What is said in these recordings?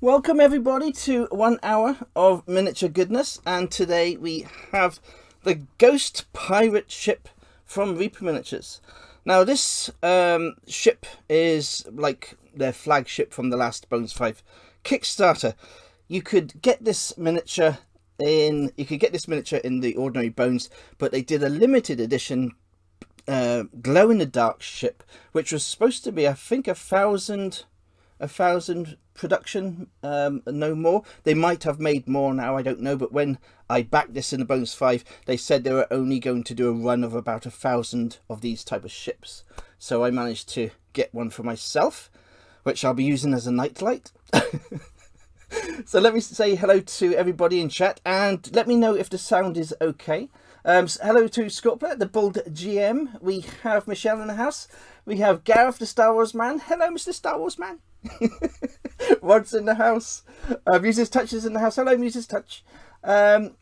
Welcome everybody to 1 hour of miniature goodness, and today we have the Ghost Pirate ship from Reaper Miniatures. Now this ship is like their flagship from the last Bones 5 Kickstarter. You could get this miniature in the ordinary Bones, but they did a limited edition glow in the dark ship, which was supposed to be, I think, a thousand production, no more. They might have made more now, I don't know, but when I backed this in the Bones 5, they said they were only going to do a run of about 1,000 of these type of ships. So I managed to get one for myself, which I'll be using as a nightlight. So let me say hello to everybody in chat, and let me know if the sound is okay. Hello to Scorpio, the Bold GM. We have Michelle in the house. We have Gareth, the Star Wars man. Hello, Mr. Star Wars man. Rod's in the house. Muses Touch is in the house. Hello, Muses Touch. Where am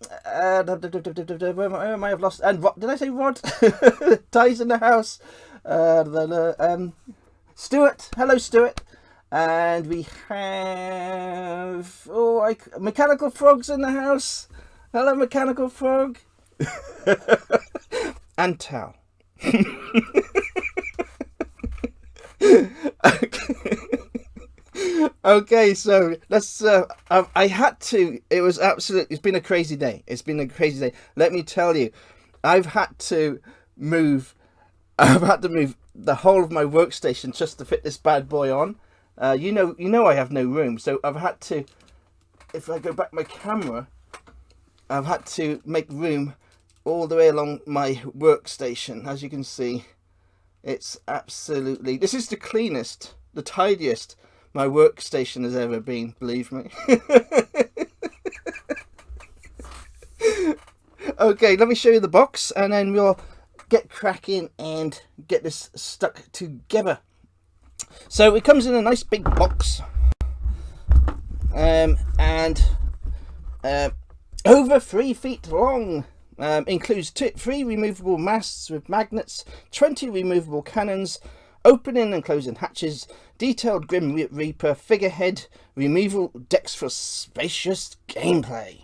I? I've lost. And Rod, did I say Rod? Ty's in the house. Stuart. Hello, Stuart. And we have Mechanical Frog's in the house. Hello, Mechanical Frog. And Tal. Okay, so let's I had to, it's been a crazy day. Let me tell you, I've had to move the whole of my workstation just to fit this bad boy on. You know I have no room, so I've had to, if I go back my camera, I've had to make room all the way along my workstation. As you can see, it's absolutely, this is the cleanest, the tidiest my workstation has ever been, believe me. Okay, let me show you the box, and then we'll get cracking and get this stuck together. So it comes in a nice big box, and over 3 feet long. Includes 3 removable masts with magnets, 20 removable cannons, opening and closing hatches, detailed Grim Reaper figurehead, removal decks for spacious gameplay.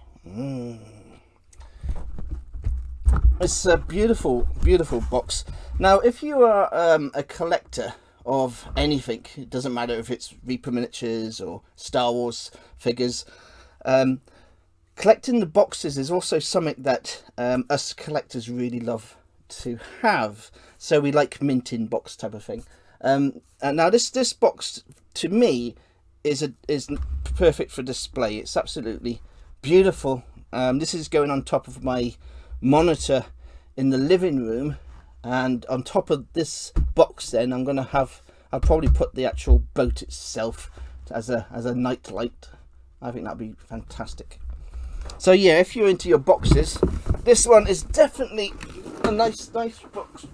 It's a beautiful, beautiful box. Now, if you are a collector of anything, it doesn't matter if it's Reaper Miniatures or Star Wars figures, collecting the boxes is also something that us collectors really love to have. So we like minting box type of thing. And now this box to me is perfect for display. It's absolutely beautiful. This is going on top of my monitor in the living room, and on top of this box then I'll probably put the actual boat itself as a night light. I think that'd be fantastic. So yeah, if you're into your boxes, this one is definitely a nice box.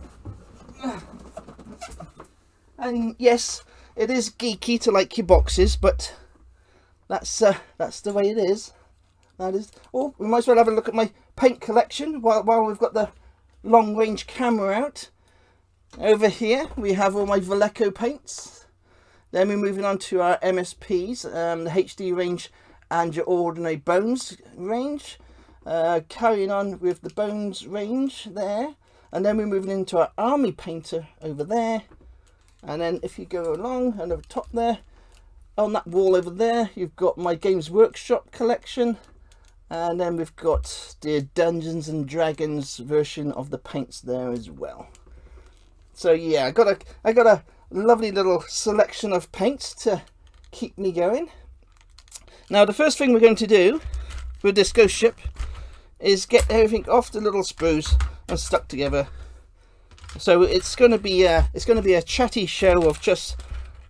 And yes, it is geeky to like your boxes, but that's the way it is. That is. Oh, we might as well have a look at my paint collection while we've got the long range camera out. Over here we have all my Veleco paints. Then we're moving on to our MSPs, the HD range and your ordinary Bones range. Carrying on with the Bones range there, and then we're moving into our army painter over there. And then if you go along and over top there, on that wall over there, you've got my Games Workshop collection, and then we've got the Dungeons and Dragons version of the paints there as well. So yeah, I got a lovely little selection of paints to keep me going. Now the first thing we're going to do with this ghost ship is get everything off the little sprues and stuck together. So it's going to be a chatty show of just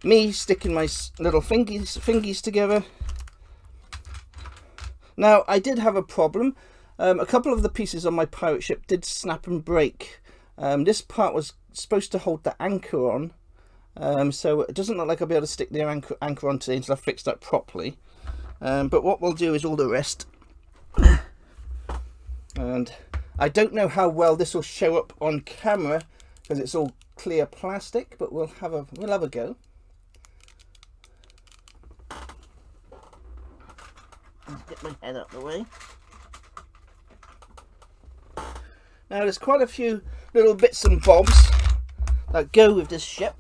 me sticking my little fingies together. Now I did have a problem. A couple of the pieces on my pirate ship did snap and break. This part was supposed to hold the anchor on, so it doesn't look like I'll be able to stick the anchor on today until I fix that properly. But what we'll do is all the rest. And I don't know how well this will show up on camera because it's all clear plastic, but we'll have a go. Get my head out of the way. Now there's quite a few little bits and bobs that go with this ship.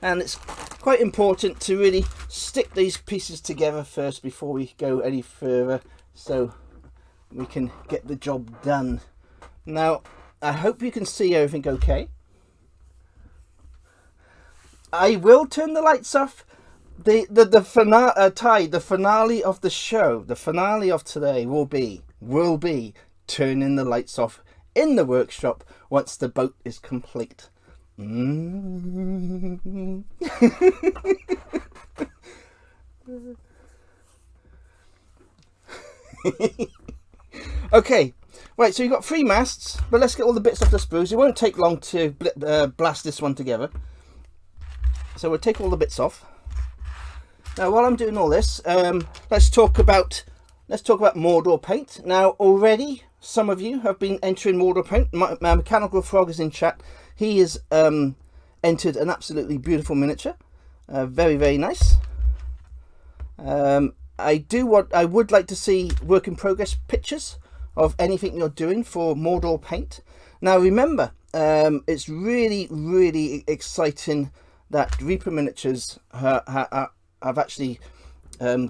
And it's quite important to really stick these pieces together first before we go any further, so we can get the job done. Now, I hope you can see everything okay. I will turn the lights off. The finale of the show, the finale of today will be turning the lights off in the workshop once the boat is complete. Okay, right, so you've got 3 masts, but let's get all the bits off the sprues. It won't take long to blast this one together. So we'll take all the bits off. Now, while I'm doing all this, let's talk about Mordor paint. Now, already some of you have been entering Mordor paint. My Mechanical Frog is in chat. He has entered an absolutely beautiful miniature. Very, very nice. I would like to see work in progress pictures of anything you're doing for Mordor paint. Now, remember, it's really, really exciting that Reaper Miniatures have actually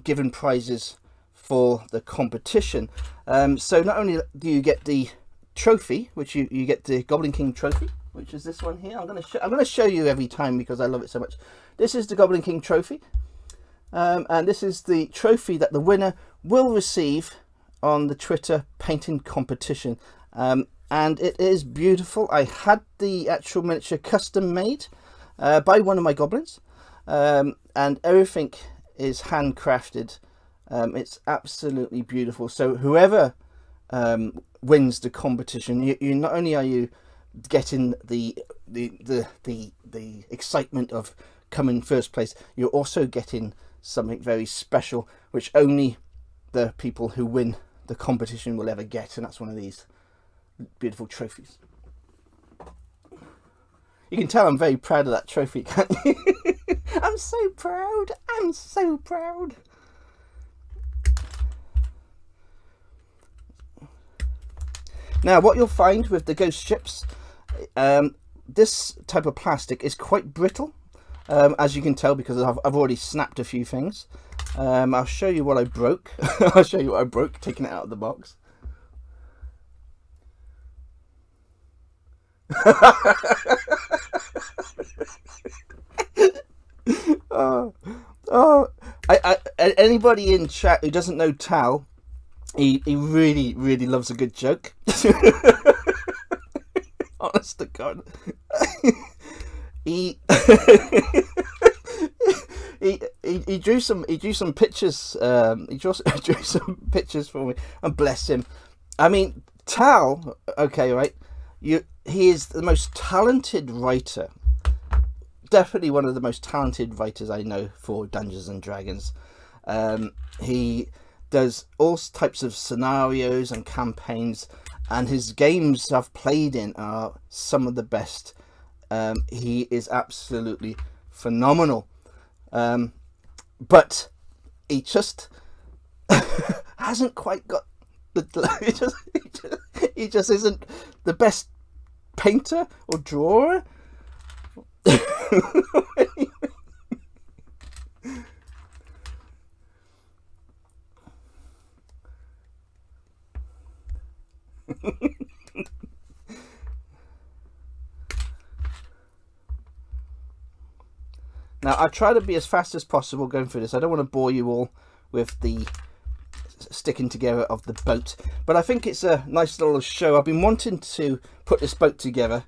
given prizes for the competition. So not only do you get the trophy, which you get the Goblin King trophy, which is this one here. I'm going to show you every time because I love it so much. This is the Goblin King trophy, and this is the trophy that the winner will receive on the Twitter painting competition. And it is beautiful. I had the actual miniature custom made by one of my goblins, and everything is handcrafted. It's absolutely beautiful. So whoever wins the competition, you not only are you getting the excitement of coming first place, you're also getting something very special, which only the people who win the competition will ever get, and that's one of these beautiful trophies. You can tell I'm very proud of that trophy, can't you? I'm so proud. I'm so proud. Now, what you'll find with the ghost ships, this type of plastic is quite brittle, as you can tell because I've already snapped a few things. I'll show you what I broke. I'll show you what I broke taking it out of the box. Anybody in chat who doesn't know Tal, he really, really loves a good joke. Honest to God. he drew some pictures. He drew some pictures for me, and bless him. I mean, Tal, okay, right? He is the most talented writer. Definitely one of the most talented writers I know for Dungeons and Dragons. He does all types of scenarios and campaigns, and his games I've played in are some of the best. He is absolutely phenomenal. But he just hasn't quite got the... he just isn't the best painter or drawer. Now, I try to be as fast as possible going through this. I don't want to bore you all with the sticking together of the boat, but I think it's a nice little show. I've been wanting to put this boat together.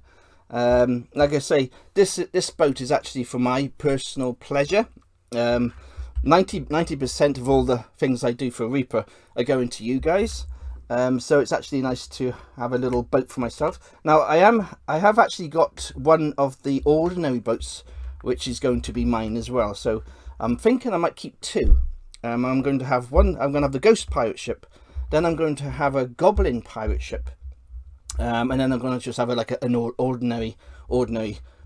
Like I say, this boat is actually for my personal pleasure. 90% of all the things I do for Reaper are going to you guys. So it's actually nice to have a little boat for myself. Now I have actually got one of the ordinary boats, which is going to be mine as well. So I'm thinking I might keep 2. I'm going to have one. I'm going to have the Ghost pirate ship. Then I'm going to have a Goblin pirate ship. And then I'm going to just have an ordinary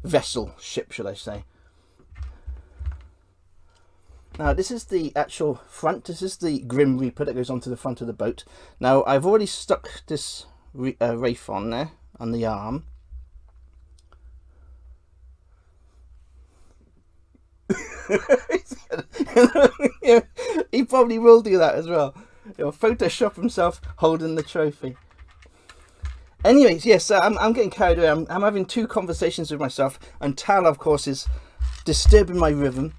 vessel ship, should I say. Now this is the actual front. This is the Grim Reaper that goes onto the front of the boat. Now I've already stuck this Wraith on there, on the arm. He probably will do that as well. He'll Photoshop himself holding the trophy. Anyways, yes, I'm getting carried away. I'm having two conversations with myself, and Tal, of course, is disturbing my rhythm.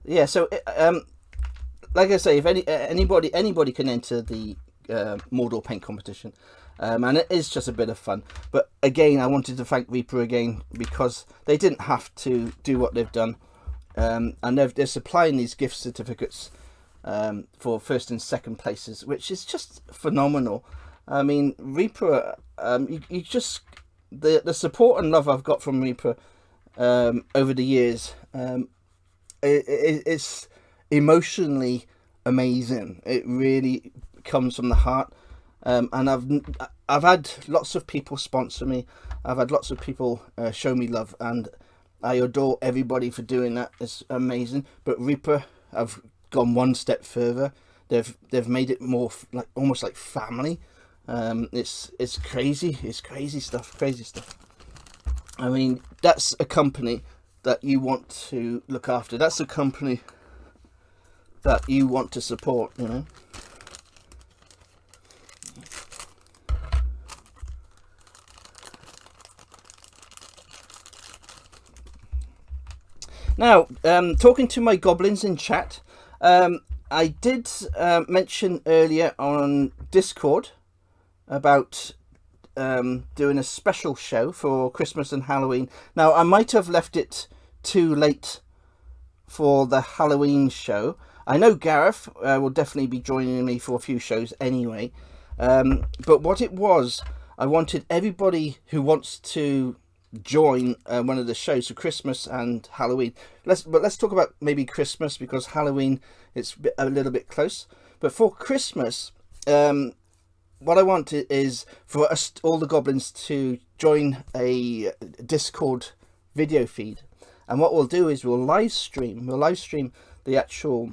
Yeah, so like I say, if anybody can enter the Mordor paint competition, and it is just a bit of fun. But again, I wanted to thank Reaper again, because they didn't have to do what they've done, and they're supplying these gift certificates for first and second places, which is just phenomenal. I mean, Reaper, you just the support and love I've got from Reaper over the years. It's emotionally amazing. It really comes from the heart, and I've had lots of people sponsor me. I've had lots of people show me love, and I adore everybody for doing that. It's amazing. But Reaper have gone one step further. They've made it more like almost like family. It's crazy. It's crazy stuff. Crazy stuff. I mean, that's a company that you want to look after. That's a company that you want to support, you know. Now, talking to my goblins in chat, I did mention earlier on Discord about doing a special show for Christmas and Halloween. Now, I might have left it too late for the Halloween show. I know Gareth will definitely be joining me for a few shows anyway. But what it was, I wanted everybody who wants to join one of the shows for Christmas and Halloween. Let's talk about maybe Christmas, because Halloween it's a little bit close. But for Christmas, what I want is for us, all the goblins, to join a Discord video feed. And what we'll do is we'll live stream the actual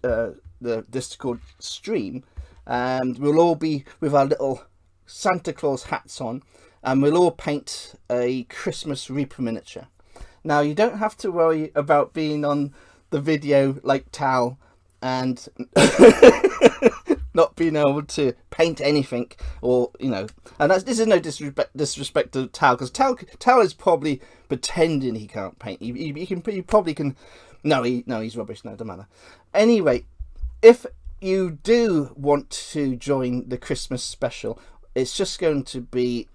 the Discord stream, and we'll all be with our little Santa Claus hats on, and we'll all paint a Christmas Reaper miniature. Now, you don't have to worry about being on the video like Tal and not being able to paint anything, or you know. And this is no disrespect to Tal, because Tal is probably pretending he can't paint. He probably can. No, he's rubbish. No, it doesn't matter. Anyway, if you do want to join the Christmas special, it's just going to be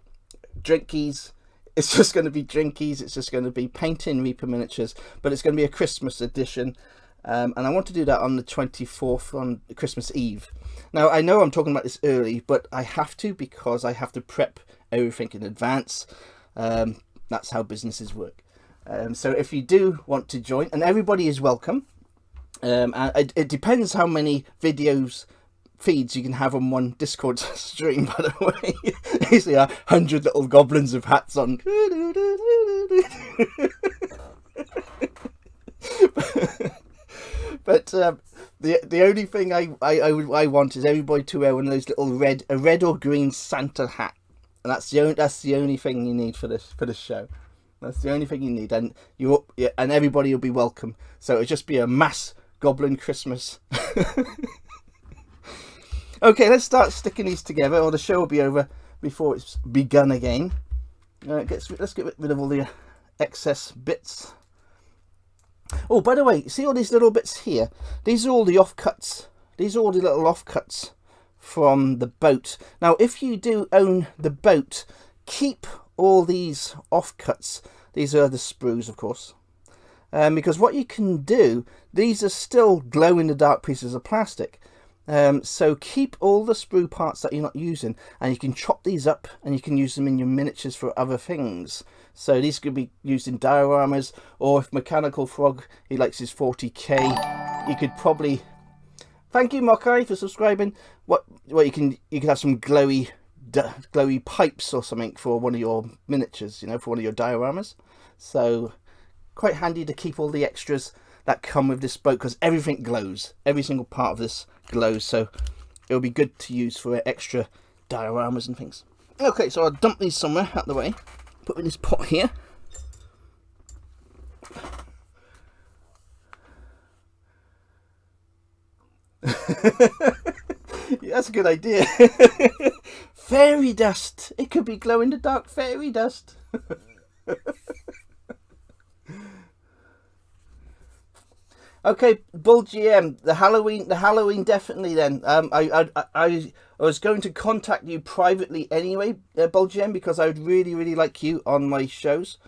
drinkies. It's just going to be drinkies. It's just going to be painting Reaper miniatures, but it's going to be a Christmas edition. And I want to do that on the 24th, on Christmas Eve. Now, I know I'm talking about this early, but I have to, because I have to prep everything in advance. That's how businesses work. So if you do want to join, and everybody is welcome. And it depends how many feeds you can have on one Discord stream, by the way. Usually 100 little goblins with hats on. But the only thing I want is everybody to wear one of those little red or green Santa hat, and that's the only thing you need for this show. That's the only thing you need, and and everybody will be welcome. So it'll just be a mass Goblin Christmas. Okay, let's start sticking these together, or the show will be over before it's begun again. Let's get rid of all the excess bits. Oh, by the way, see all these little bits here? These are all the offcuts. These are all the little offcuts from the boat. Now, if you do own the boat, keep all these offcuts. These are the sprues, of course. Because what you can do, these are still glow-in-the-dark pieces of plastic. So keep all the sprue parts that you're not using, and you can chop these up and you can use them in your miniatures for other things. So these could be used in dioramas, or if Mechanical Frog, he likes his 40k, you could probably... Thank you, Mokai, for subscribing. What you can have some glowy glowy pipes or something for one of your miniatures, you know, for one of your dioramas. So quite handy to keep all the extras that come with this boat, because everything glows. Every single part of this glows, so it'll be good to use for extra dioramas and things. Okay, so I'll dump these somewhere out of the way. Put in this pot here. Yeah, that's a good idea. Fairy dust. It could be glow in the dark fairy dust. Okay, Bull GM, the Halloween definitely. Then, I was going to contact you privately anyway, Bull GM, because I would really like you on my shows.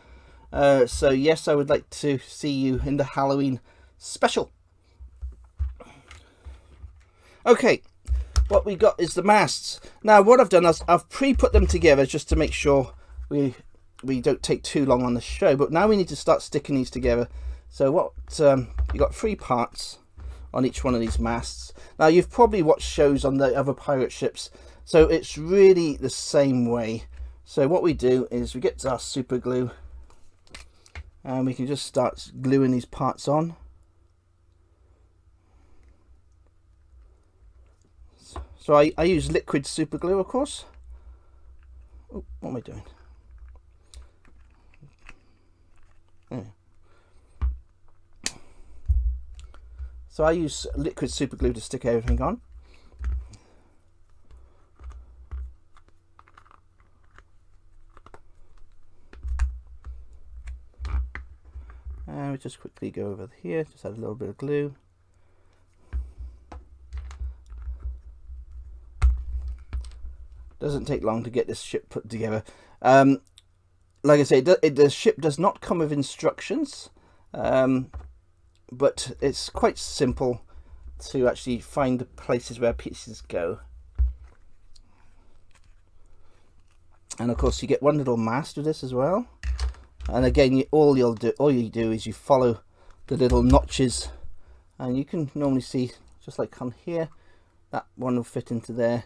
So yes, I would like to see you in the Halloween special. Okay, what we got is the masts. Now, what I've done is I've pre-put them together just to make sure we don't take too long on the show. But now we need to start sticking these together. So what you got 3 parts on each one of these masts. Now, you've probably watched shows on the other pirate ships, so it's really the same way. So what we do is we get our super glue and we can just start gluing these parts on. So I use liquid super glue, of course. Oh, what am I doing? There. So I use liquid super glue to stick everything on. And we just quickly go over here, just add a little bit of glue. Doesn't take long to get this ship put together. Like I say, the ship does not come with instructions, but it's quite simple to actually find the places where pieces go. And of course, you get one little mast with this as well. And again, all you do is you follow the little notches, and you can normally see, just like on here, that one will fit into there.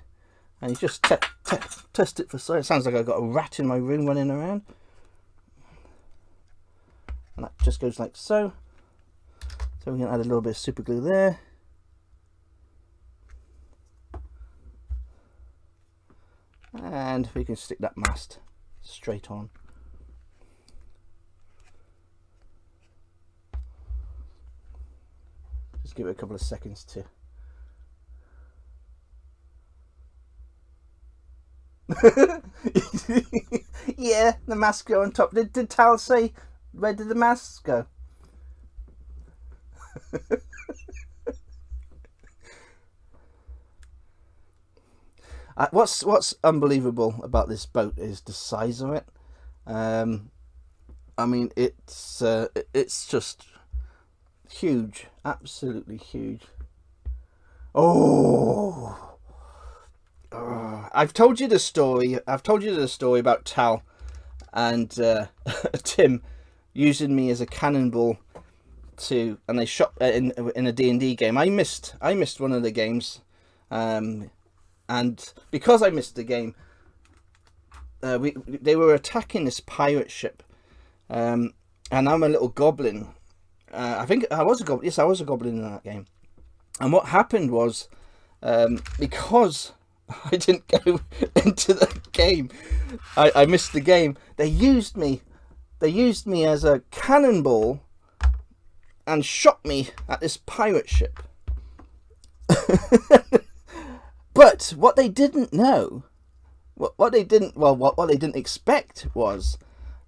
And you just test it for size. It sounds like I've got a rat in my room running around. And that just goes like so. So we can add a little bit of super glue there. And we can stick that mast straight on. Just give it a couple of seconds to... Yeah, the masts go on top. Did Tal say, where did the masts go? What's unbelievable about this boat is the size of it. I mean, it's just huge, absolutely huge. Oh. I've told you the story. I've told you the story about Tal and Tim using me as a cannonball and they shot in a D&D game. I missed one of the games, and because I missed the game, they were attacking this pirate ship, and I'm a little goblin. I think I was a goblin. Yes, I was a goblin in that game. And what happened was, because I didn't go into the game, I missed the game. They used me as a cannonball and shot me at this pirate ship. But what they didn't know, what they didn't expect was,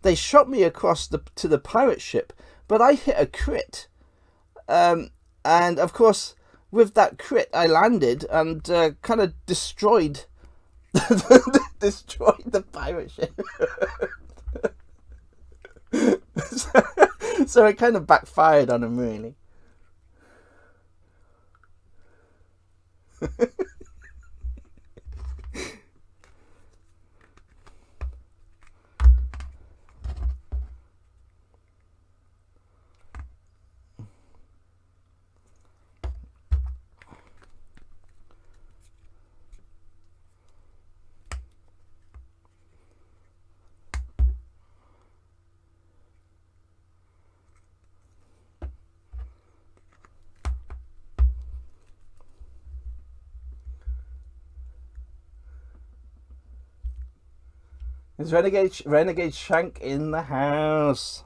they shot me across to the pirate ship, but I hit a crit, and of course, with that crit, I landed and kind of destroyed the pirate ship. So it kind of backfired on him, really. There's Renegade Shank in the house.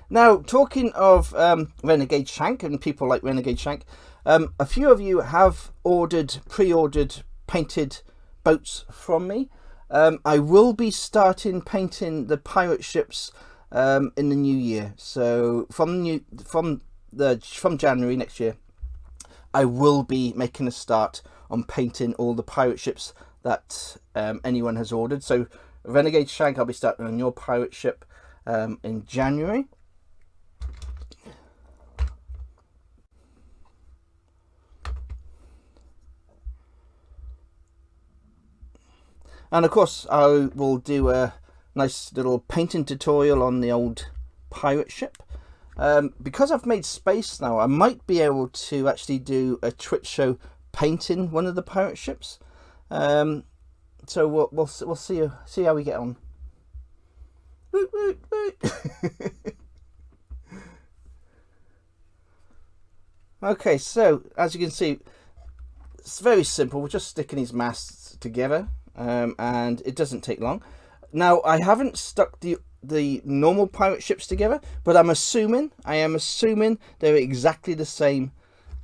Now, talking of Renegade Shank and people like Renegade Shank, a few of you have pre-ordered painted boats from me. I will be starting painting the pirate ships in the new year. So from January next year, I will be making a start on painting all the pirate ships that anyone has ordered. So Renegade Shank, I'll be starting on your pirate ship in January. And of course, I will do a nice little painting tutorial on the old pirate ship. Because I've made space now, I might be able to actually do a Twitch show painting one of the pirate ships. So we'll see how we get on. Woot, woot, woot. Okay, so as you can see, it's very simple. We're just sticking these masts together. And it doesn't take long. Now, I haven't stuck the normal pirate ships together, but I am assuming they're exactly the same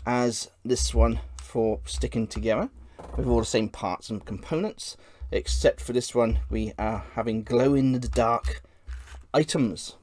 as this one for sticking together, with all the same parts and components, except for this one we are having glow in the dark items.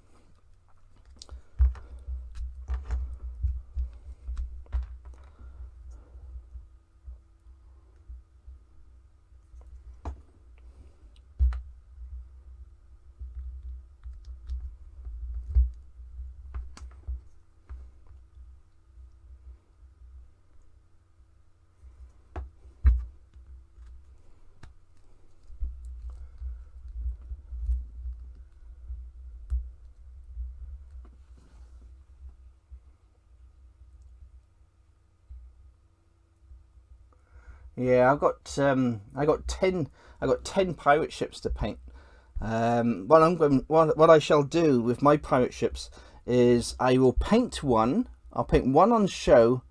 Yeah, I got 10 pirate ships to paint. What I shall do with my pirate ships is I will paint one. I'll paint one on show,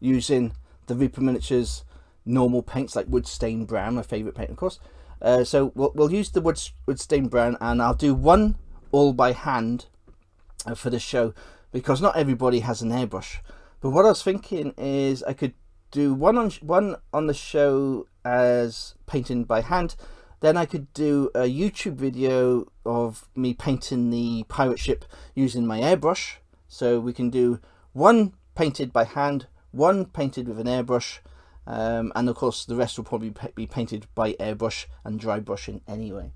using the Reaper Miniatures normal paints like wood stain brown, my favourite paint, of course. So we'll use the wood stain brown, and I'll do one all by hand for the show, because not everybody has an airbrush. But what I was thinking is I could do one on the show as painting by hand. Then I could do a YouTube video of me painting the pirate ship using my airbrush. So we can do one painted by hand, one painted with an airbrush, and of course the rest will probably be painted by airbrush and dry brushing anyway.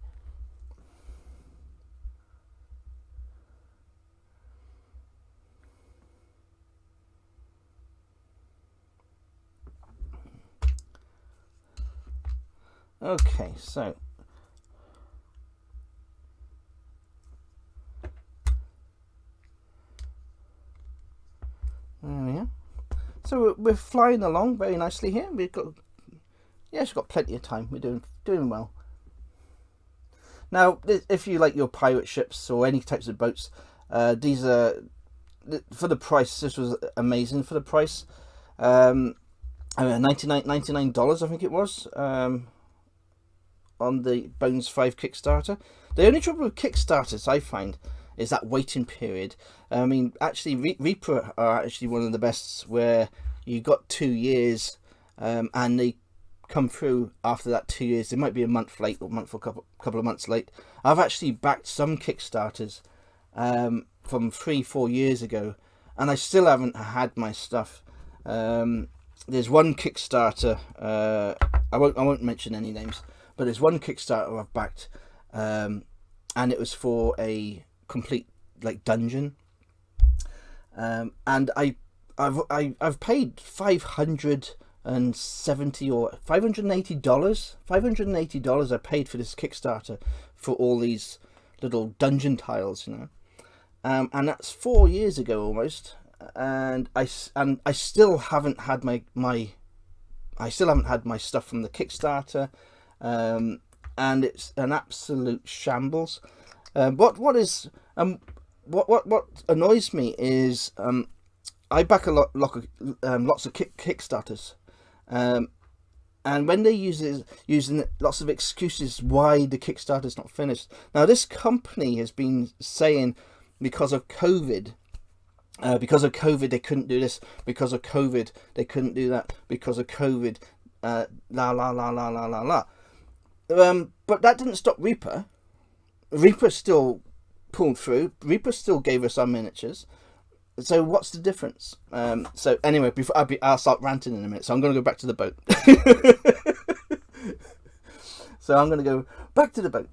Okay, so there we are. So we're flying along very nicely here. We've got plenty of time. We're doing well. Now, if you like your pirate ships or any types of boats, these are, for the price, this was amazing for the price. $99 I think it was. On the Bones 5 Kickstarter. The only trouble with Kickstarters I find is that waiting period. I mean, actually Reaper are actually one of the best, where you got 2 years, and they come through after that 2 years. They might be a month late or a couple of months late. I've actually backed some Kickstarters from 3-4 years ago, and I still haven't had my stuff. There's one Kickstarter, I won't mention any names, but there's one Kickstarter I've backed, and it was for a complete dungeon, and I've paid $570 or $580 I paid for this Kickstarter for all these little dungeon tiles, and that's 4 years ago almost, and I still haven't had my stuff from the Kickstarter. And it's an absolute shambles. What annoys me is I back lots of Kickstarters, And when they using lots of excuses why the Kickstarter's not finished. Now, this company has been saying because of COVID they couldn't do this, because of COVID they couldn't do that, because of COVID, la la la la la la la. But that didn't stop Reaper. Reaper still pulled through. Reaper still gave us our miniatures. So what's the difference? So anyway, I'll start ranting in a minute. So I'm going to go back to the boat. So I'm going to go back to the boat.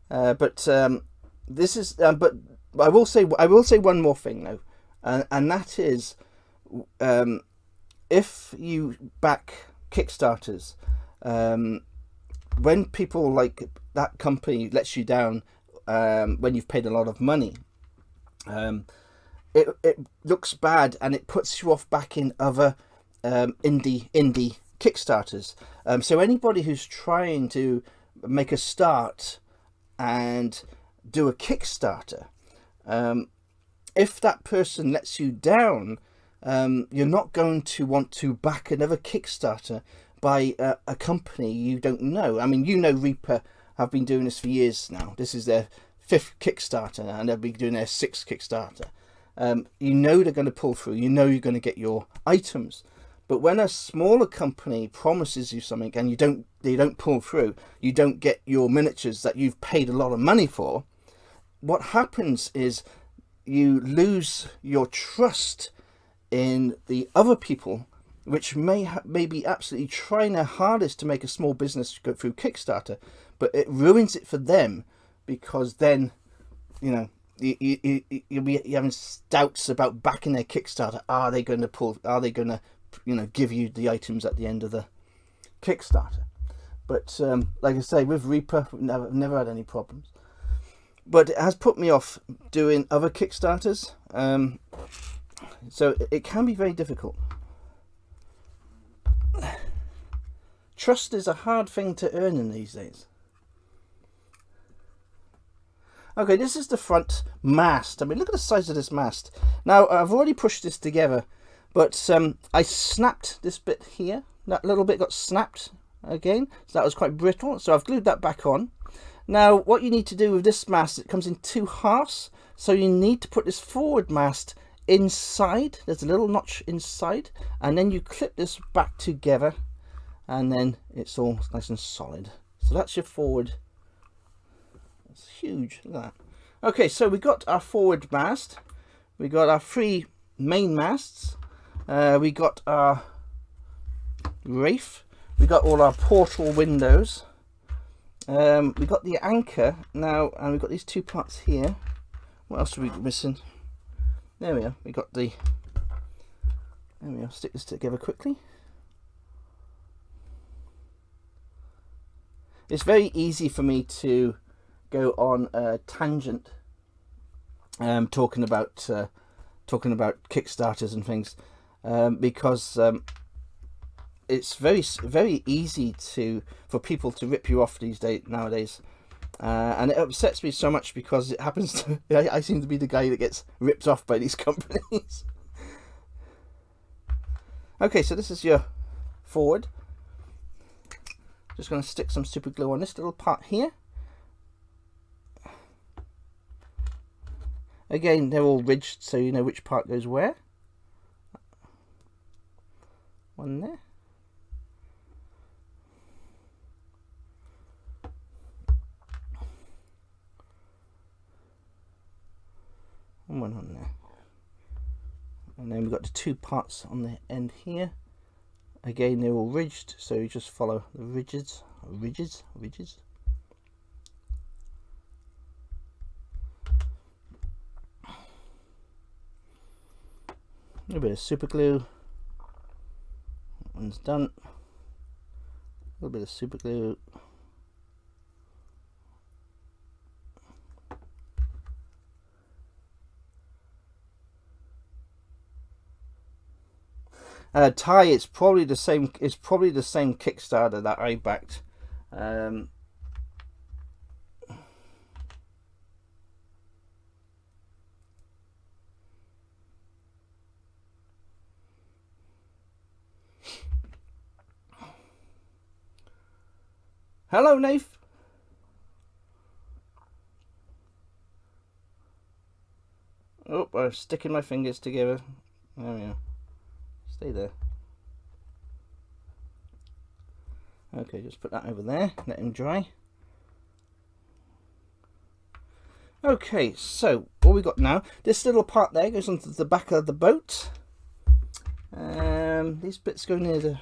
But I will say one more thing though, and that is, if you back Kickstarters, when people like that company lets you down, when you've paid a lot of money, it looks bad and it puts you off backing other indie Kickstarters. So anybody who's trying to make a start and do a Kickstarter, if that person lets you down, you're not going to want to back another Kickstarter by a company you don't know. I mean, you know, Reaper have been doing this for years now. This is their 5th Kickstarter, and they'll be doing their 6th Kickstarter. You know they're going to pull through. You know you're going to get your items. But when a smaller company promises you something and they don't pull through, you don't get your miniatures that you've paid a lot of money for, what happens is you lose your trust in the other people, which may be absolutely trying their hardest to make a small business go through Kickstarter, but it ruins it for them, because then, you know, you'll be having doubts about backing their Kickstarter. Are they going to, you know, give you the items at the end of the Kickstarter? But like I say, with Reaper, we've never had any problems. But it has put me off doing other Kickstarters. So it can be very difficult. Trust is a hard thing to earn in these days. Okay, this is the front mast. I mean, look at the size of this mast. Now, I've already pushed this together, but I snapped this bit here. That little bit got snapped again, so that was quite brittle. So I've glued that back on. Now, what you need to do with this mast, it comes in 2 halves. So you need to put this forward mast inside. There's a little notch inside, and then you clip this back together, and then it's all nice and solid. So that's your forward. It's huge. Look at that. Okay, so we got our forward mast. We got our 3 main masts. We got our Wraith. We got all our portal windows. We got the anchor now, and we've got these 2 parts here. What else are we missing? There we are. We got the. There we are. Stick this together quickly. It's very easy for me to go on a tangent, talking about Kickstarters and things, because it's very easy for people to rip you off nowadays, and it upsets me so much, because it happens to I seem to be the guy that gets ripped off by these companies. Okay, so this is your forward. Just going to stick some super glue on this little part here. Again, they're all ridged, so you know which part goes where. One there. And one on there. And then we've got the 2 parts on the end here. Again, they're all ridged, so you just follow the ridges. A little bit of super glue. That one's done. A little bit of super glue. Ty, it's probably the same. It's probably the same Kickstarter that I backed. Hello, Nath. Oh, I'm sticking my fingers together. There we are. Stay there. Okay, just put that over there. Let him dry. Okay, so what we got now, this little part there goes onto the back of the boat. These bits go near the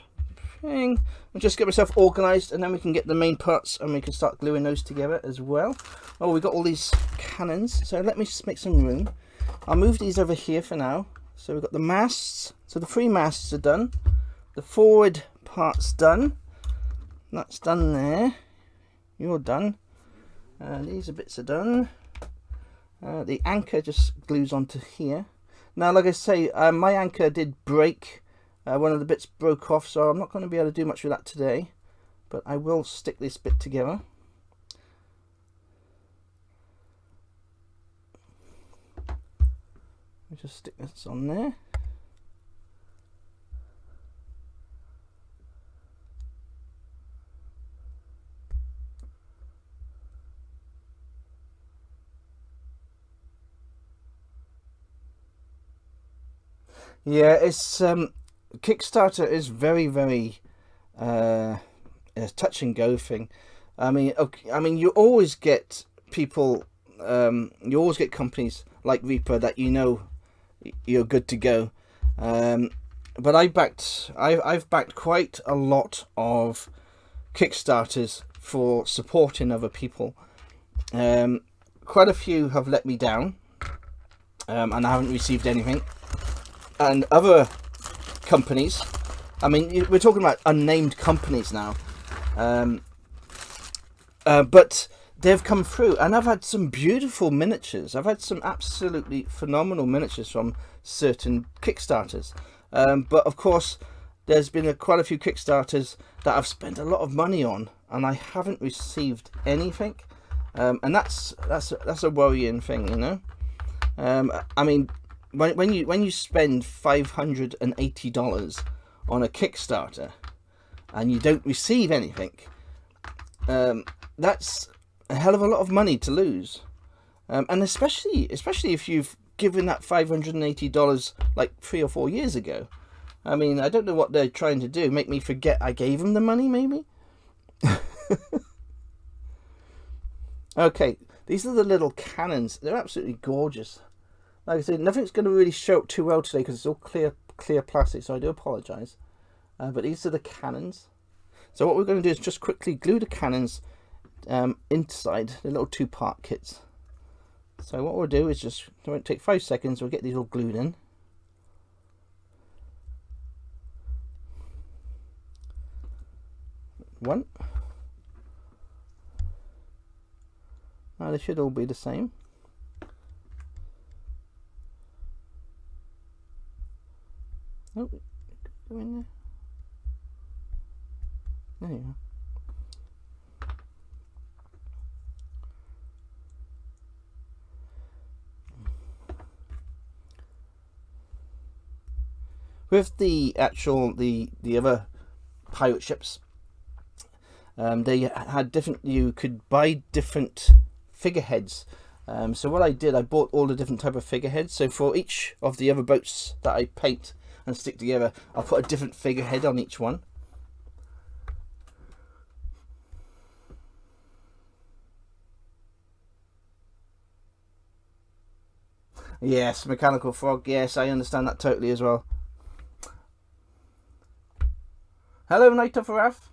thing. I'll just get myself organised, and then we can get the main parts and we can start gluing those together as well. Oh, we got all these cannons, so let me just make some room. I'll move these over here for now. So we've got the masts, so the 3 masts are done. The forward part's done. That's done there. You're done. These bits are done. The anchor just glues onto here. Now, like I say, my anchor did break. One of the bits broke off, so I'm not going to be able to do much with that today. But I will stick this bit together. I'll just stick this on there. Yeah, it's Kickstarter is very a touch and go thing. I mean, okay, I mean, you always get people, you always get companies like Reaper that you know you're good to go. But I've backed quite a lot of Kickstarters for supporting other people. Quite a few have let me down, and I haven't received anything. And other companies, I mean, we're talking about unnamed companies now, but they've come through, and I've had some beautiful miniatures. I've had some absolutely phenomenal miniatures from certain Kickstarters. But of course, there's been quite a few Kickstarters that I've spent a lot of money on, and I haven't received anything. And that's a worrying thing, you know. I mean, when you spend $580 on a Kickstarter and you don't receive anything, that's a hell of a lot of money to lose. And especially if you've given that $580 like 3 or 4 years ago. I mean, I don't know what they're trying to do. Make me forget I gave them the money, maybe? Okay, these are the little cannons. They're absolutely gorgeous. Like I said, nothing's going to really show up too well today because it's all clear plastic, so I do apologise. But these are the cannons. So what we're going to do is just quickly glue the cannons inside the little 2-part kits. So what we'll do is just, it won't take 5 seconds, we'll get these all glued in. One. Now they should all be the same. Oh, go in there. There you are. With the actual the other pirate ships, they had different. You could buy different figureheads. So what I did, I bought all the different type of figureheads. So for each of the other boats that I paint and stick together, I'll put a different figurehead on each one. Yes, mechanical frog. Yes, I understand that totally as well. Hello, Night of Wrath.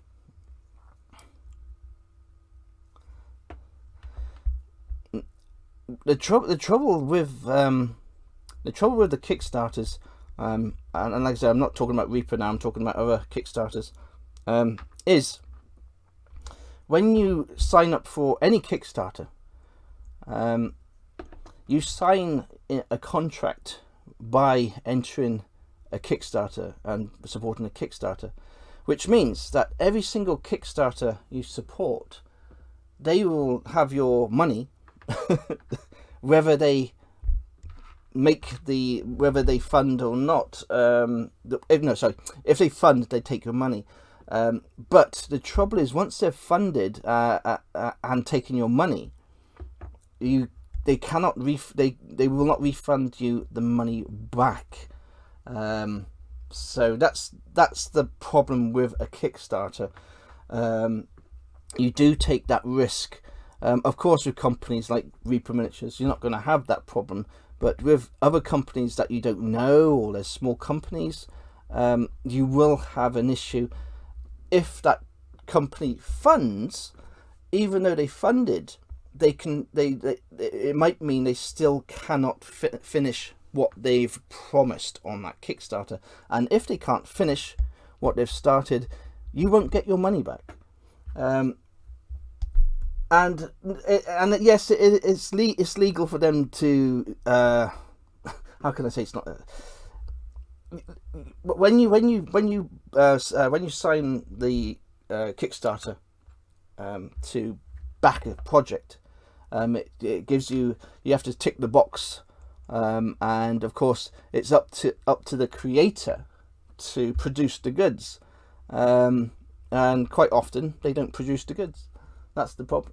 The trouble with the Kickstarters, and like I said, I'm not talking about Reaper now. I'm talking about other Kickstarters. Is when you sign up for any Kickstarter, you sign a contract by entering a Kickstarter and supporting a Kickstarter, which means that every single Kickstarter you support, they will have your money. Whether they fund or not, if they fund, they take your money. But the trouble is, once they're funded and taking your money, they cannot they will not refund you the money back. So that's the problem with a Kickstarter. You do take that risk. Of course, with companies like Reaper Miniatures, you're not going to have that problem. But with other companies that you don't know, or there's small companies, you will have an issue if that company funds. Even though they funded, it might mean they still cannot finish what they've promised on that Kickstarter. And if they can't finish what they've started, you won't get your money back. And yes, it's legal for them to how can I say it's not when you sign the Kickstarter to back a project, it gives you have to tick the box, and of course it's up to the creator to produce the goods, and quite often they don't produce the goods. That's the problem.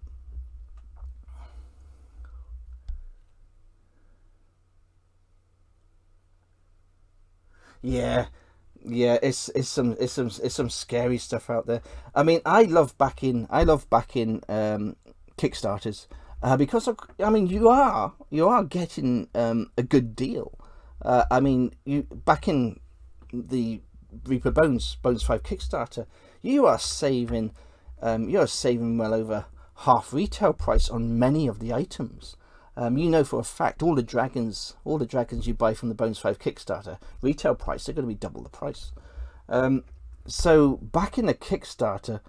Yeah, it's some scary stuff out there. I mean, I love backing Kickstarters, because I mean you are getting a good deal. I mean, you backing the Reaper Bones 5 Kickstarter, you are saving well over half retail price on many of the items. You know for a fact all the dragons you buy from the Bones 5 Kickstarter, retail price, they're going to be double the price. So backing a Kickstarter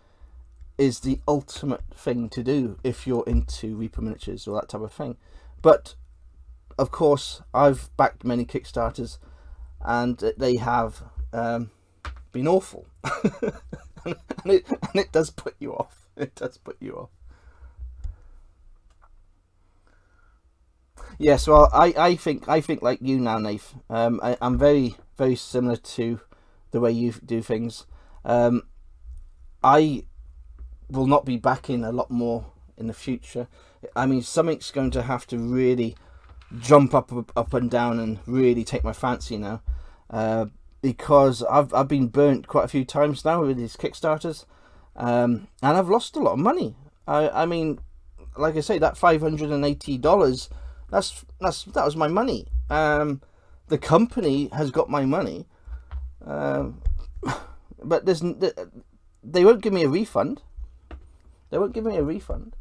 is the ultimate thing to do if you're into Reaper Miniatures or that type of thing. But of course, I've backed many Kickstarters and they have been awful. and it does put you off. It does put you off. Yes, well, I think like you now, Nath. I'm very, very similar to the way you do things. I will not be backing a lot more in the future. I mean, something's going to have to really jump up and down and really take my fancy now, because I've been burnt quite a few times now with these Kickstarters, and I've lost a lot of money. I mean, like I say, that $580. That was my money. The company has got my money, but they won't give me a refund. They won't give me a refund.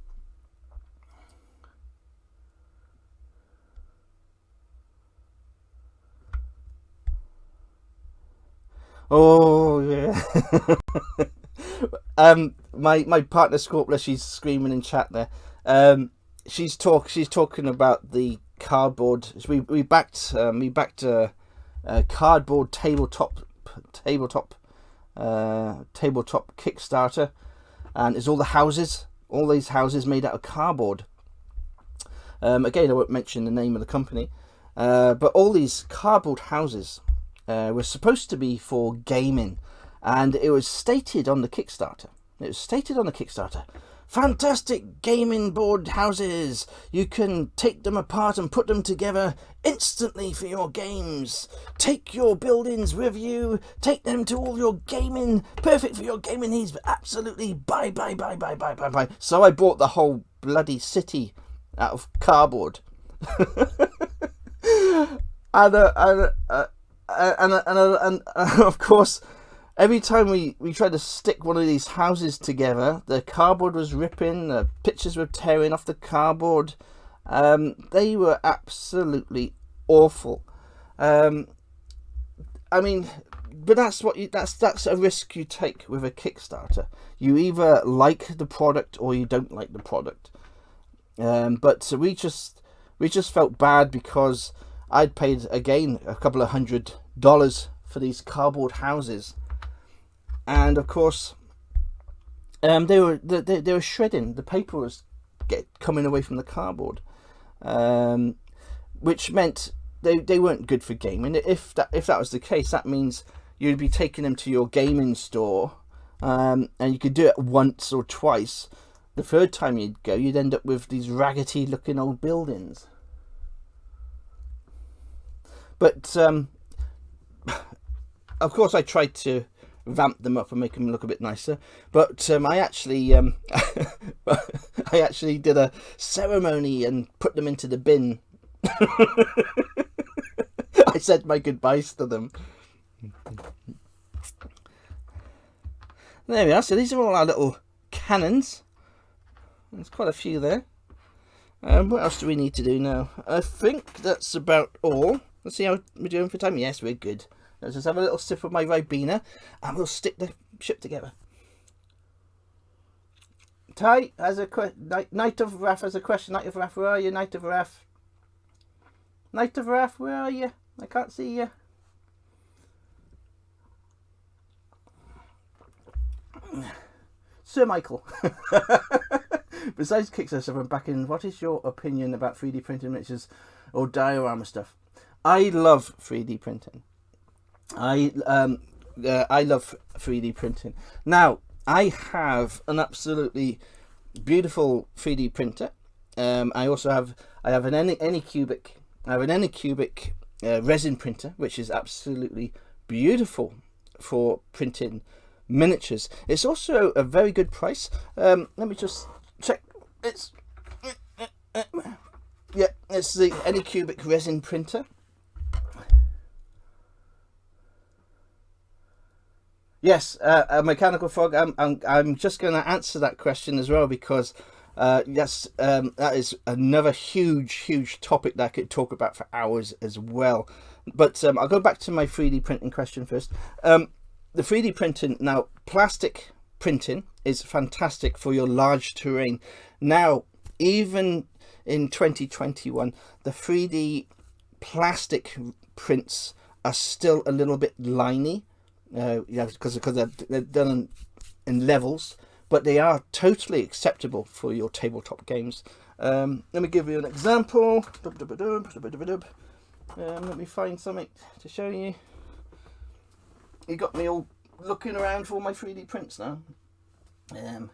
Oh yeah. My partner Scorpler, she's screaming in chat there. She's talking about the cardboard. We backed a cardboard tabletop Kickstarter, and it's all these houses made out of cardboard. Again, I won't mention the name of the company, but all these cardboard houses were supposed to be for gaming, and it was stated on the Kickstarter. Fantastic gaming board houses. You can take them apart and put them together instantly for your games. Take your buildings with you. Take them to all your gaming. Perfect for your gaming needs. But absolutely buy. So I bought the whole bloody city out of cardboard. and of course, every time we tried to stick one of these houses together, the cardboard was ripping, the pictures were tearing off the cardboard. They were absolutely awful. I mean, but that's a risk you take with a Kickstarter. You either like the product or you don't like the product. But we just felt bad because I'd paid again a couple of $100 for these cardboard houses. And of course, they were shredding. The paper was coming away from the cardboard, which meant they weren't good for gaming. If that was the case, that means you'd be taking them to your gaming store, and you could do it once or twice. The third time you'd go, you'd end up with these raggedy looking old buildings. But of course I tried to vamp them up and make them look a bit nicer, but I actually I actually did a ceremony and put them into the bin. I said my goodbyes to them. There we are. So these are all our little cannons. There's quite a few there. What else do we need to do now? I think that's about all. Let's see how we're doing for time. Yes, we're good. Let's just have a little sip of my Ribena and we'll stick the ship together. Ty has a question. Knight of Wrath has a question. Knight of Wrath, where are you? Knight of Wrath. Knight of Wrath, where are you? I can't see you. Sir Michael. Besides Kickstarter, I'm back in. What is your opinion about 3D printing miniatures or diorama stuff? I love 3D printing. I love 3D printing. Now, I have an absolutely beautiful 3D printer. I have an Anycubic. I have an Anycubic resin printer, which is absolutely beautiful for printing miniatures. It's also a very good price. Let me just check. It's yeah, it's the Anycubic resin printer. Yes, a mechanical frog. I'm just going to answer that question as well, because yes, that is another huge topic that I could talk about for hours as well. But I'll go back to my 3D printing question first. The 3D printing, now plastic printing is fantastic for your large terrain. Now, even in 2021, the 3D plastic prints are still a little bit liney. Yeah, because they're done in levels, but they are totally acceptable for your tabletop games. Let me give you an example. Let me find something to show you. You got me all looking around for my 3D prints now. I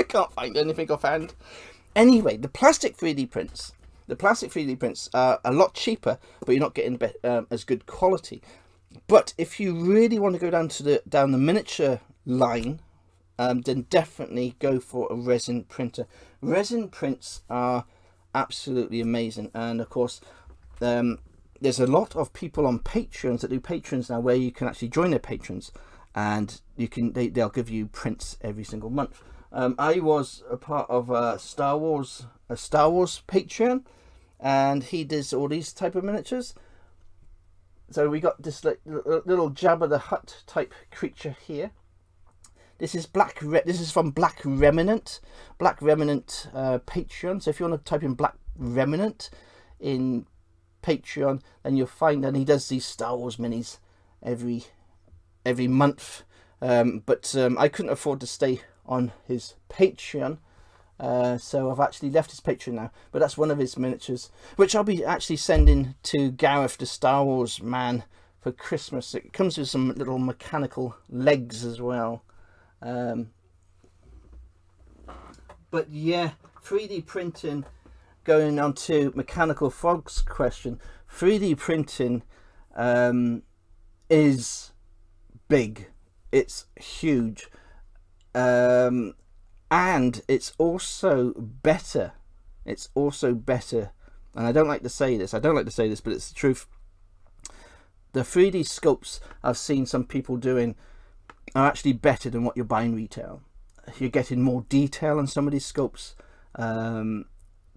can't find anything offhand. Anyway, the plastic 3D prints. The plastic 3D prints are a lot cheaper, but you're not getting as good quality. But if you really want to go down the miniature line, then definitely go for a resin printer. Resin prints are absolutely amazing, and of course, there's a lot of people on Patreons that do Patrons now, where you can actually join their patrons, and they'll give you prints every single month. I was a part of a Star Wars Patreon, and he does all these type of miniatures. So we got this little Jabba the Hutt type creature here. This is this is from Black Remnant Patreon. So if you want to type in Black Remnant in Patreon, then you'll find, and he does these Star Wars minis every month. But I couldn't afford to stay on his Patreon, so I've actually left his Patreon now. But that's one of his miniatures, which I'll be actually sending to Gareth, the Star Wars man, for Christmas. It comes with some little mechanical legs as well. But yeah, 3D printing, going on to Mechanical Frog's question, 3D printing is big. It's huge. And it's also better. It's also better. And I don't like to say this, but it's the truth. The 3D sculpts I've seen some people doing are actually better than what you're buying retail. You're getting more detail on some of these sculpts.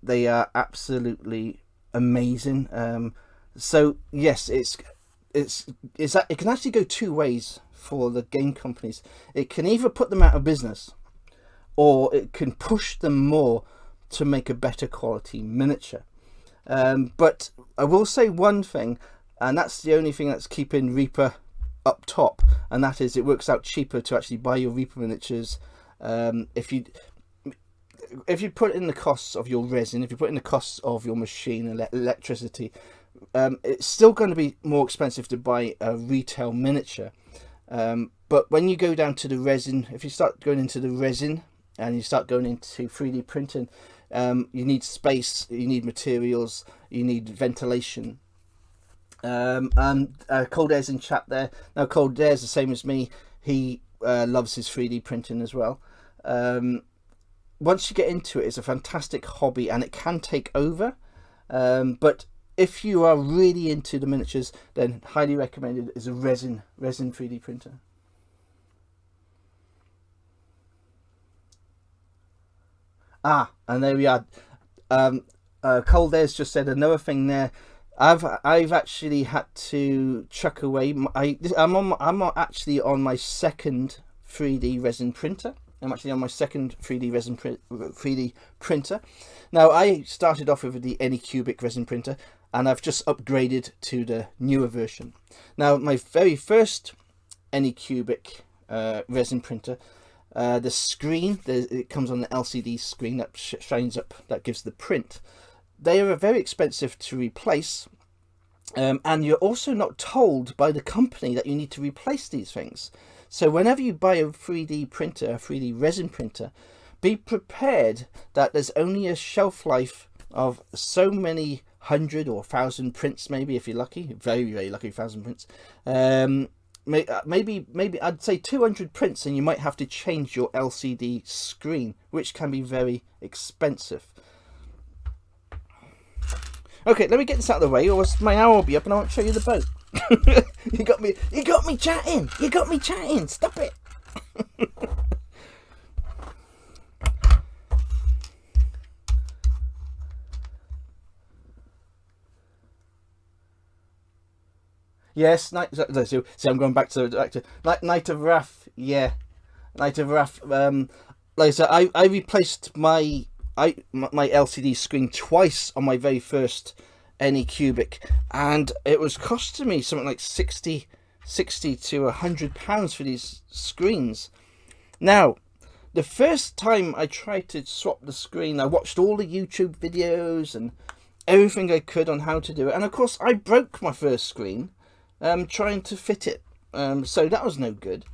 They are absolutely amazing. So yes, it can actually go two ways for the game companies. It can either put them out of business, or it can push them more to make a better quality miniature. But I will say one thing, and that's the only thing that's keeping Reaper up top, and that is it works out cheaper to actually buy your Reaper miniatures. If you put in the costs of your resin, if you put in the costs of your machine and electricity, It's still going to be more expensive to buy a retail miniature. But when you go down to the resin, if you start going into the resin and you start going into 3D printing, you need space, you need materials, you need ventilation. And Cold Air's in chat there. Now Cold Air's the same as me. He loves his 3D printing as well. Once you get into it, it's a fantastic hobby and it can take over. But if you are really into the miniatures, then highly recommended is a resin 3D printer. And there we are. Cold Air's just said another thing there. I've actually had to chuck away. I'm actually on my second 3D resin printer. I'm actually on my second 3D printer. Now I started off with the Anycubic resin printer, and I've just upgraded to the newer version. Now my very first Anycubic resin printer, the screen, it comes on an LCD screen that shines up, that gives the print. They are very expensive to replace, and you're also not told by the company that you need to replace these things. So whenever you buy a 3D printer, a 3D resin printer, be prepared that there's only a shelf life of so many 100 or 1,000 prints, maybe, if you're lucky, very, very lucky, 1,000 prints. Maybe I'd say 200 prints, and you might have to change your LCD screen, which can be very expensive. Okay, let me get this out of the way, or my hour will be up and I won't show you the boat. You got me chatting, stop it. Yes, so I'm going back to Night of Wrath. Yeah, Night of Wrath. Like I said, I replaced my LCD screen twice on my very first Anycubic, and it was costing me something like 60 to £100 for these screens. Now, the first time I tried to swap the screen, I watched all the YouTube videos and everything I could on how to do it, and of course I broke my first screen trying to fit it, so that was no good.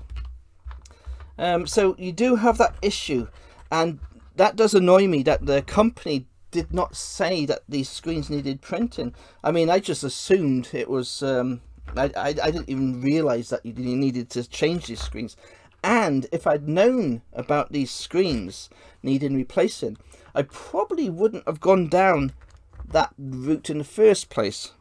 So you do have that issue, and that does annoy me that the company did not say that these screens needed printing. I mean, I just assumed it was I didn't even realize that you needed to change these screens. And if I'd known about these screens needing replacing, I probably wouldn't have gone down that route in the first place.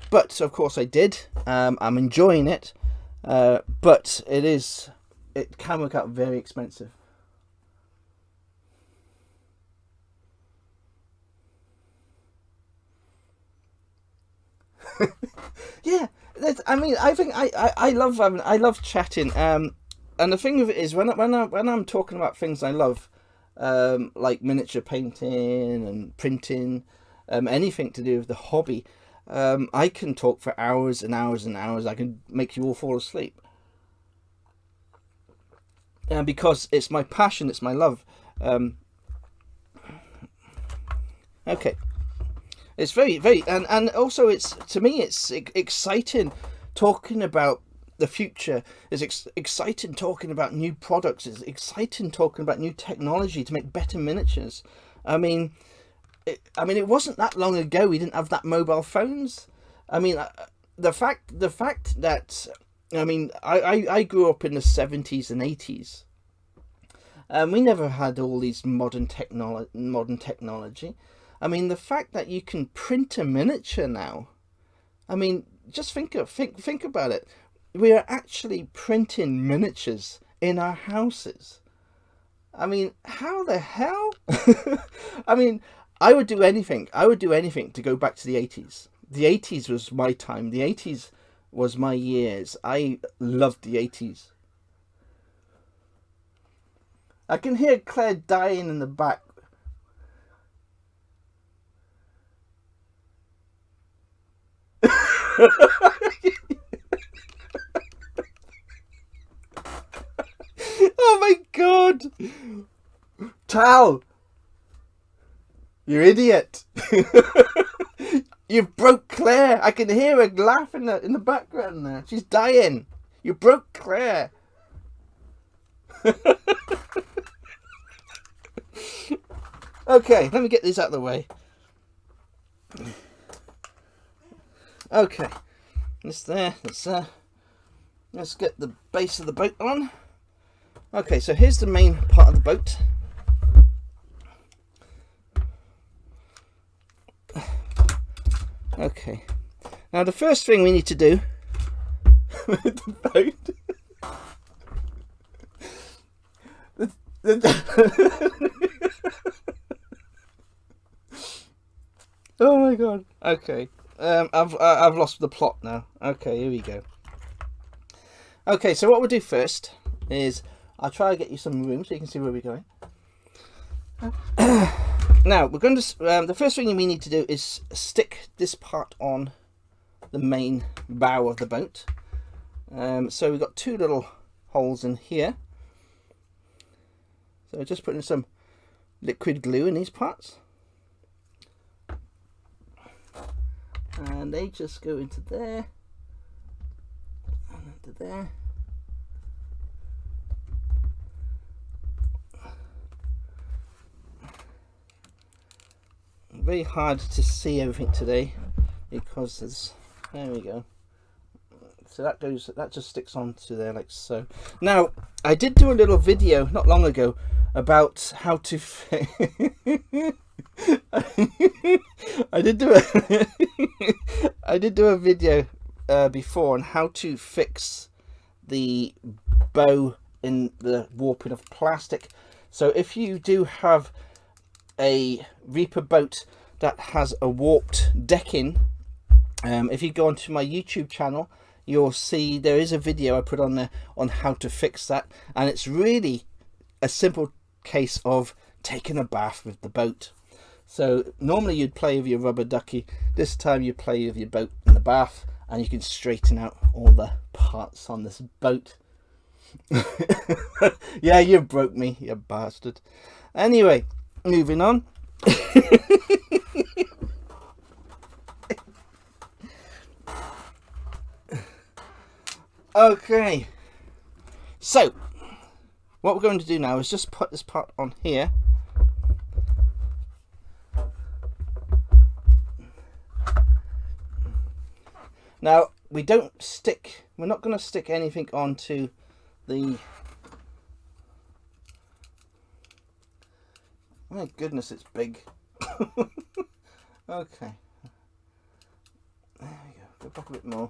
But of course I did. I'm enjoying it, but it can work out very expensive. Yeah, I mean, I think I love chatting. And the thing of it is, when I'm talking about things I love, like miniature painting and printing, anything to do with the hobby, I can talk for hours and hours and hours. I can make you all fall asleep. Because it's my passion, it's my love. Okay. It's very, very, and also it's, to me, it's exciting talking about the future. It's exciting talking about new products. It's exciting talking about new technology to make better miniatures. I mean, it wasn't that long ago we didn't have that mobile phones. I mean, the fact that, I mean, I grew up in the 70s and 80s. We never had all these modern technology. I mean, the fact that you can print a miniature now, I mean, just think about it. We are actually printing miniatures in our houses. I mean, how the hell? I mean, I would do anything. I would do anything to go back to the 80s. The 80s was my time. The 80s was my years. I loved the 80s. I can hear Claire dying in the back. Oh my god! Tal! You idiot! You've broke Claire. I can hear her laughing in the background there. She's dying. You broke Claire. Okay, let me get these out of the way. Okay, this there. Let's get the base of the boat on. Okay, so here's the main part of the boat. Okay, now the first thing we need to do with the boat. Oh my god. Okay. I've lost the plot now. Okay, here we go. Okay, so what we'll do first is I'll try to get you some room so you can see where we're going. Now we're going to the first thing we need to do is stick this part on the main bow of the boat. So we've got two little holes in here. So just putting some liquid glue in these parts. And they just go into there and into there. Very hard to see everything today because there's, there we go. So that goes, that just sticks onto there like so. Now I did do a little video not long ago about how to I did do a video before on how to fix the bow in the warping of plastic. So if you do have a Reaper boat that has a warped decking, if you go onto my YouTube channel, you'll see there is a video I put on there on how to fix that, and it's really a simple case of taking a bath with the boat. So normally you'd play with your rubber ducky, this time you play with your boat in the bath, and you can straighten out all the parts on this boat. Yeah, you broke me, you bastard. Anyway, moving on. Okay, so what we're going to do now is just put this part on here. Now we're not going to stick anything onto the, my goodness, it's big. Okay, there we go, go back a bit more.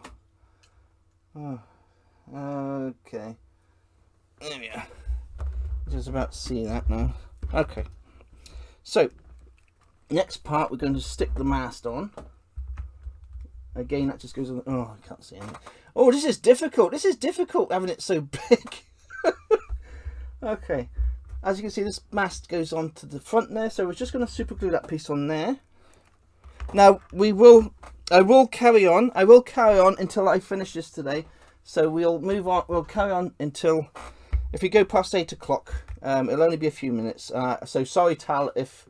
Oh. Okay, there we are. Just about to see that now. Okay, so next part we're going to stick the mast on. Again, that just goes on. Oh, I can't see anything. Oh, this is difficult. This is difficult having it so big. Okay, as you can see, this mast goes on to the front there. So we're just going to super glue that piece on there. Now I will carry on until I finish this today. So we'll move on. We'll carry on until, if we go past 8 o'clock, it'll only be a few minutes. So sorry, Tal, if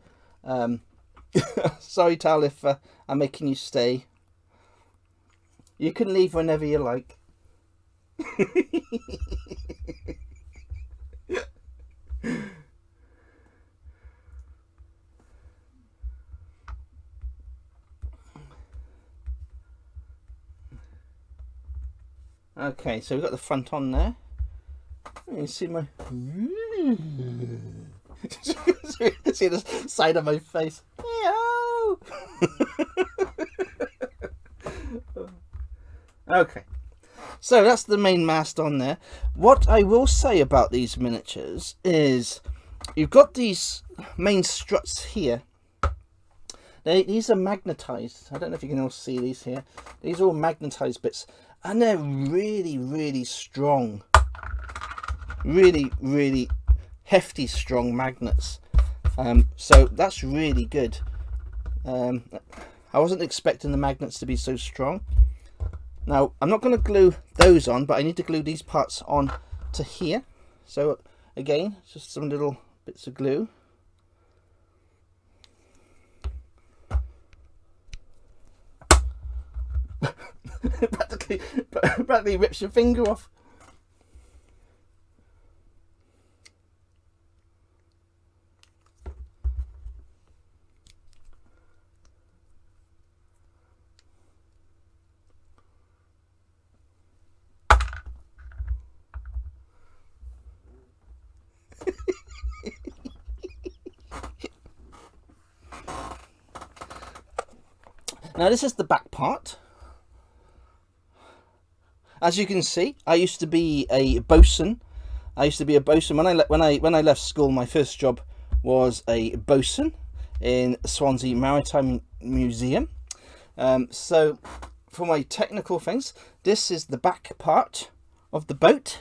sorry, Tal, if I'm making you stay. You can leave whenever you like. Okay, so we've got the front on there. You can see my see the side of my face. Okay, so that's the main mast on there. What I will say about these miniatures is you've got these main struts here. These are magnetized. I don't know if you can all see these here. These are all magnetized bits, and they're really, really strong. Really, really hefty, strong magnets. So that's really good. I wasn't expecting the magnets to be so strong. Now, I'm not going to glue those on, but I need to glue these parts on to here. So again, just some little bits of glue. practically rips your finger off. Now this is the back part. As you can see, I used to be a bosun. When I left school. My first job was a bosun in Swansea Maritime Museum. So for my technical things, this is the back part of the boat.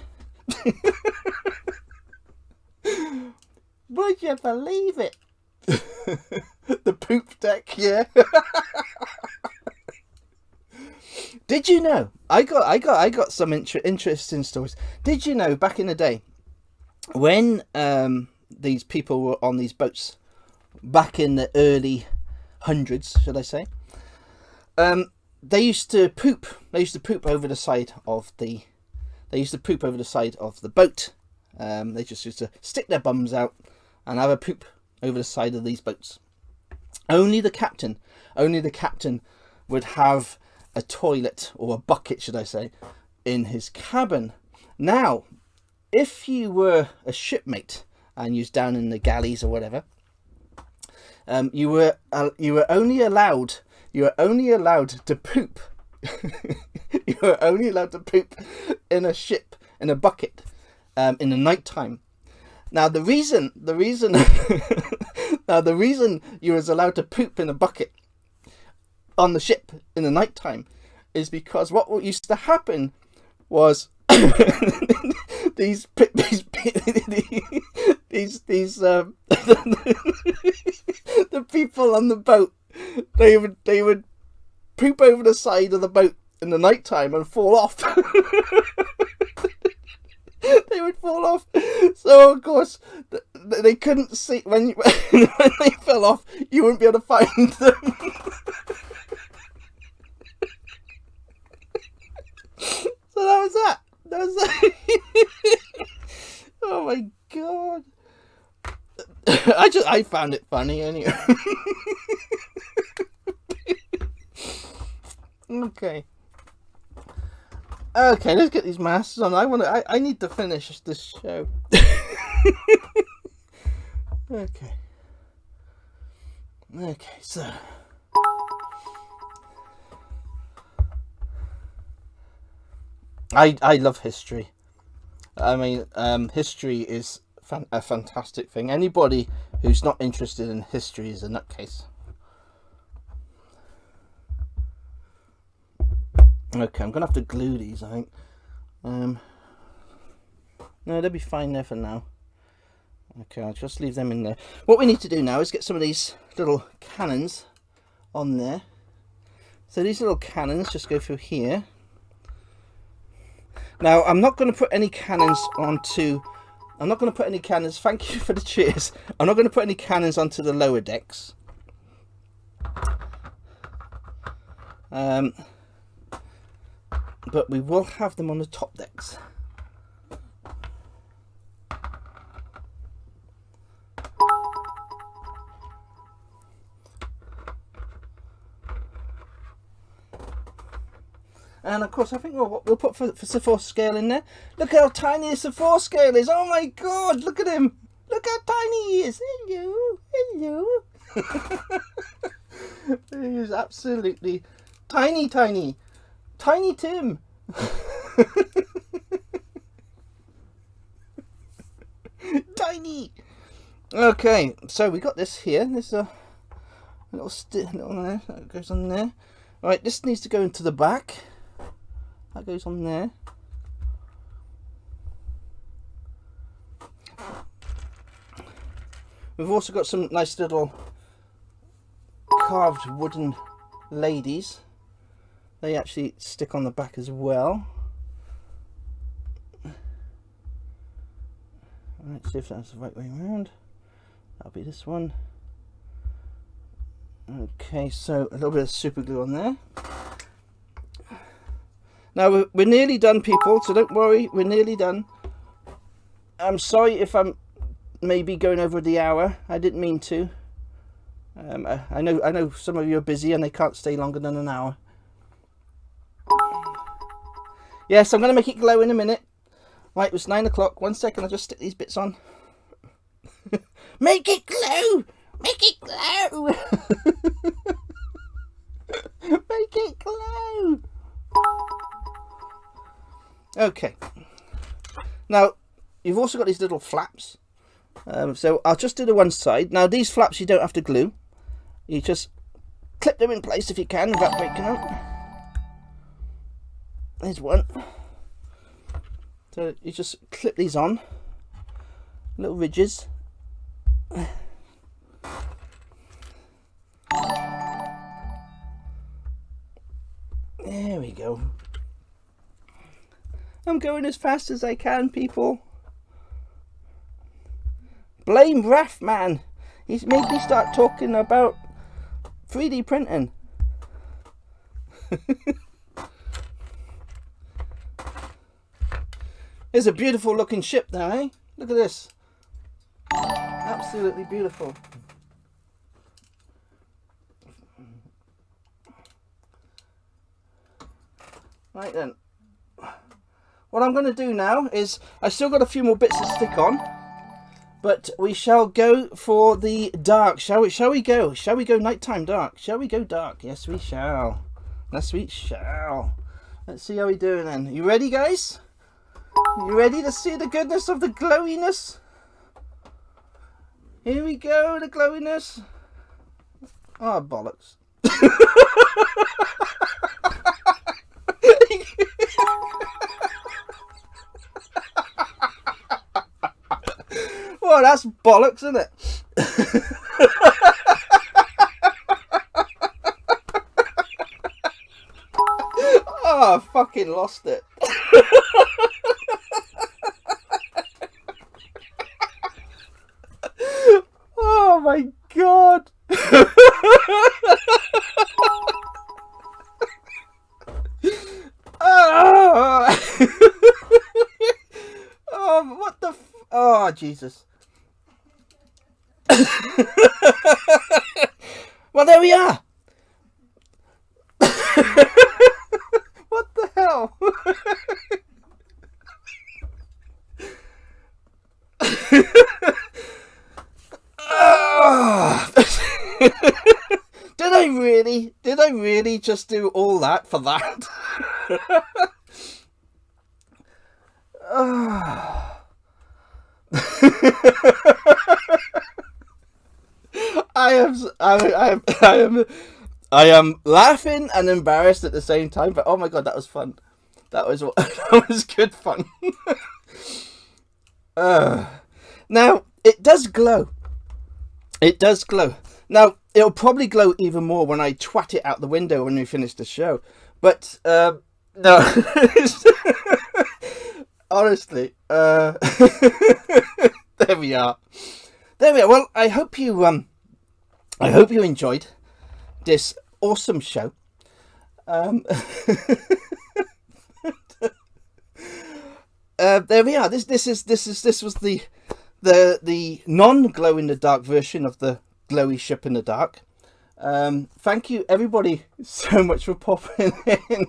Would you believe it? The poop deck, yeah. Did you know? I got some interesting stories. Did you know back in the day when these people were on these boats, back in the early hundreds, should I say? They used to poop. They used to poop over the side of the. They used to poop over the side of the boat. They just used to stick their bums out and have a poop over the side of these boats. Only the captain would have a toilet, or a bucket should I say, in his cabin. Now, if you were a shipmate and you was down in the galleys or whatever, you were only allowed to poop. You were only allowed to poop in a ship, in a bucket, in the night time. Now the reason you was allowed to poop in a bucket on the ship in the night time is because what used to happen was these the people on the boat, they would poop over the side of the boat in the night time and fall off. They would fall off. So of course they couldn't see when they fell off. You wouldn't be able to find them. So that was that. Oh my god. I found it funny anyway. Okay, let's get these masks on. I need to finish this show. Okay, so I love history. I mean, history is a fantastic thing. Anybody who's not interested in history is a nutcase. Okay, I'm gonna have to glue these, I think. No, they'll be fine there for now. Okay, I'll just leave them in there. What we need to do now is get some of these little cannons on there. So these little cannons just go through here. Now, I'm not going to put any cannons onto... I'm not going to put any cannons... Thank you for the cheers. I'm not going to put any cannons onto the lower decks. But we will have them on the top decks. And of course, I think we'll put for Sir scale in there. Look how tiny the Sir scale is. Oh my god, look at him. Look how tiny he is. Hello, hello. He is absolutely tiny, tiny. Tiny Tim. Tiny. Okay, so we got this here. There's a little there that goes on there. All right, this needs to go into the back. That goes on there. We've also got some nice little carved wooden ladies. They actually stick on the back as well. Let's see if that's the right way around. That'll be this one. Okay, so a little bit of super glue on there. Now we're nearly done, people, so don't worry, we're nearly done. I'm sorry if I'm maybe going over the hour. I didn't mean to. I know some of you are busy and they can't stay longer than an hour. Yes, I'm going to make it glow in a minute. Right, it was 9 o'clock. 1 second, I'll just stick these bits on. Make it glow! Make it glow! Make it glow! Okay. Now, you've also got these little flaps. So I'll just do the one side. Now, these flaps you don't have to glue. You just clip them in place if you can without breaking them. There's one. So you just clip these on. Little ridges. There we go. I'm going as fast as I can, people. Blame Wraith, man. He's made me start talking about 3D printing. It's a beautiful looking ship there, eh? Look at this. Absolutely beautiful. Right then. What I'm going to do now is, I still got a few more bits to stick on. But we shall go for the dark, shall we? Shall we go? Shall we go nighttime dark? Shall we go dark? Yes, we shall. Yes, we shall. Let's see how we do then. You ready, guys? You ready to see the goodness of the glowiness? Here we go, the glowiness. Oh, bollocks. Well, that's bollocks, isn't it? Oh, I fucking lost it. Oh my god. Oh, oh, what the oh, Jesus. Well, there we are. What the hell? Did I really just do all that for that? I am laughing and embarrassed at the same time, but oh my god, that was fun. That was that was good fun. Now it does glow. It does glow. Now it'll probably glow even more when I twat it out the window when we finish the show. But no, honestly, there we are. There we are. Well, I hope you enjoyed this awesome show. There we are. This was the non-glow in the dark version of the glowy ship in the dark. Thank you everybody so much for popping in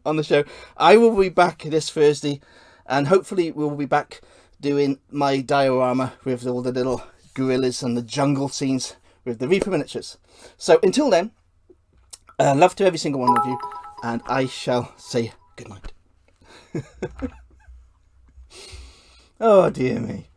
on the show. I will be back this Thursday, and hopefully we'll be back doing my diorama with all the little gorillas and the jungle scenes with the Reaper miniatures. So until then, love to every single one of you, and I shall say good night. Oh dear me.